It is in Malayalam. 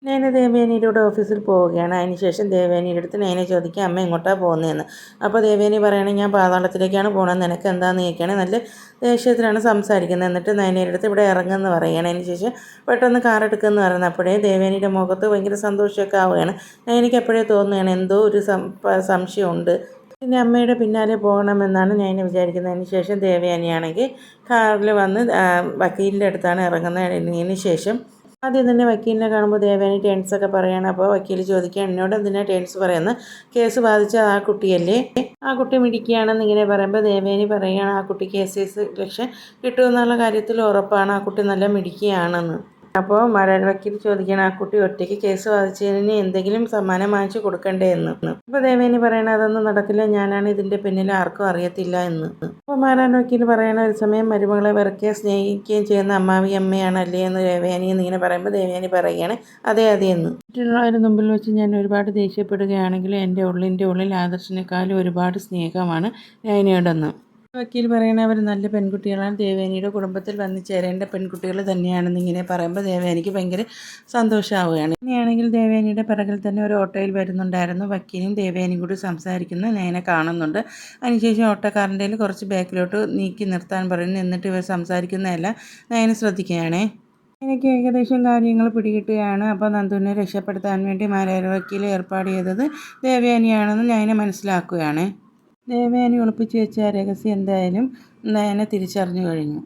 നയന ദേവയാനിയുടെ ഓഫീസിൽ പോവുകയാണ്. അതിനുശേഷം ദേവയാനിയുടെ അടുത്ത് നയന ചോദിക്കുക അമ്മ എങ്ങോട്ടാണ് പോകുന്നതെന്ന്. അപ്പോൾ ദേവയാനി പറയുകയാണെങ്കിൽ ഞാൻ പാതാളത്തിലേക്കാണ് പോകണത്, നിനക്ക് എന്താണെന്ന് ചോദിക്കുകയാണ്. നല്ല ദേഷ്യത്തിലാണ് സംസാരിക്കുന്നത്. എന്നിട്ട് നയനയുടെ അടുത്ത് ഇവിടെ ഇറങ്ങുമെന്ന് പറയുകയാണ്. അതിനുശേഷം പെട്ടെന്ന് കാർ എടുക്കുമെന്ന് പറയുന്നത്. അപ്പോഴേ ദേവയാനിയുടെ മുഖത്ത് ഭയങ്കര സന്തോഷമൊക്കെ ആവുകയാണ്. നയനയ്ക്ക് അപ്പോഴേ തോന്നുകയാണ് എന്തോ ഒരു സംശയമുണ്ട്, പിന്നെ അമ്മയുടെ പിന്നാലെ പോകണമെന്നാണ് ഞാൻ വിചാരിക്കുന്നത്. അതിന് ശേഷം ദേവയാനിയാണെങ്കിൽ കാറിൽ വന്ന് വക്കീലിൻ്റെ അടുത്താണ് ഇറങ്ങുന്നതിന് ശേഷം ആദ്യം തന്നെ വക്കീലിനെ കാണുമ്പോൾ ദേവയാനി ടേൺസൊക്കെ പറയുകയാണ്. അപ്പോൾ വക്കീൽ ചോദിക്കുക എന്നോട് എന്തിനാണ് ടേൺസ് പറയുന്നത്, കേസ് ബാധിച്ച ആ കുട്ടിയല്ലേ, ആ കുട്ടി മിടിക്കുകയാണെന്ന് ഇങ്ങനെ പറയുമ്പോൾ ദേവയാനി പറയുകയാണ് ആ കുട്ടിക്ക് ലക്ഷം കിട്ടുമെന്നുള്ള കാര്യത്തിൽ ഉറപ്പാണ്, ആ കുട്ടി നല്ല മിടിക്കുകയാണെന്ന്. അപ്പോൾ വക്കീൽ ചോദിക്കുകയാണ് ആ കുട്ടി ഒറ്റയ്ക്ക് കേസ് വാദിച്ചതിന് എന്തെങ്കിലും സമ്മാനം വാങ്ങിച്ചു കൊടുക്കണ്ടേ എന്ന്. അപ്പോൾ ദേവേനി പറയണ അതൊന്നും നടക്കില്ല, ഞാനാണ് ഇതിൻ്റെ പിന്നിൽ, ആർക്കും അറിയത്തില്ല എന്ന്. അപ്പോൾ വക്കീൽ പറയണ ഒരു സമയം മരുമകളെ വെറുക്കുകയും സ്നേഹിക്കുകയും ചെയ്യുന്ന അമ്മാവി അമ്മയാണല്ലേ എന്ന് ദേവയാനി എന്നിങ്ങനെ പറയുമ്പോൾ ദേവയാനി പറയുകയാണ് അതെ അതെ എന്ന്. മറ്റുള്ളവരുടെ മുമ്പിൽ വെച്ച് ഞാൻ ഒരുപാട് ദേഷ്യപ്പെടുകയാണെങ്കിലും എൻ്റെ ഉള്ളിൻ്റെ ഉള്ളിൽ ആദർശിനെക്കാളും ഒരുപാട് സ്നേഹമാണ് നയനയോടെന്ന്. വക്കീൽ പറയണ അവർ നല്ല പെൺകുട്ടികളാണ്, ദേവയാനിയുടെ കുടുംബത്തിൽ വന്നു ചേരേണ്ട പെൺകുട്ടികൾ തന്നെയാണെന്ന് ഇങ്ങനെ പറയുമ്പോൾ ദേവയാനിക്ക് ഭയങ്കര സന്തോഷമാവുകയാണ്. ഇനിയാണെങ്കിൽ ദേവയാനിയുടെ പിറകിൽ തന്നെ ഒരു ഓട്ടോയിൽ വരുന്നുണ്ടായിരുന്നു. വക്കീലും ദേവയാനിയും കൂടി സംസാരിക്കുന്ന നയനെ കാണുന്നുണ്ട്. അതിനുശേഷം ഓട്ടോക്കാരൻ്റെ കുറച്ച് ബാക്കിലോട്ട് നീക്കി നിർത്താൻ പറയുന്നു. എന്നിട്ട് ഇവർ സംസാരിക്കുന്നതെല്ലാം നയനെ ശ്രദ്ധിക്കുകയാണേ. എനിക്ക് ഏകദേശം കാര്യങ്ങൾ പിടികിട്ടുകയാണ്. അപ്പോൾ നന്ദുവിനെ രക്ഷപ്പെടുത്താൻ വേണ്ടി വക്കീൽ ഏർപ്പാട് ചെയ്തത് ദേവയാനിയാണെന്ന് നയനെ മനസ്സിലാക്കുകയാണ്. ദേവയാനി ഒളിപ്പിച്ചു വെച്ച രഹസ്യം എന്തായാലും നയന തിരിച്ചറിഞ്ഞു കഴിഞ്ഞു.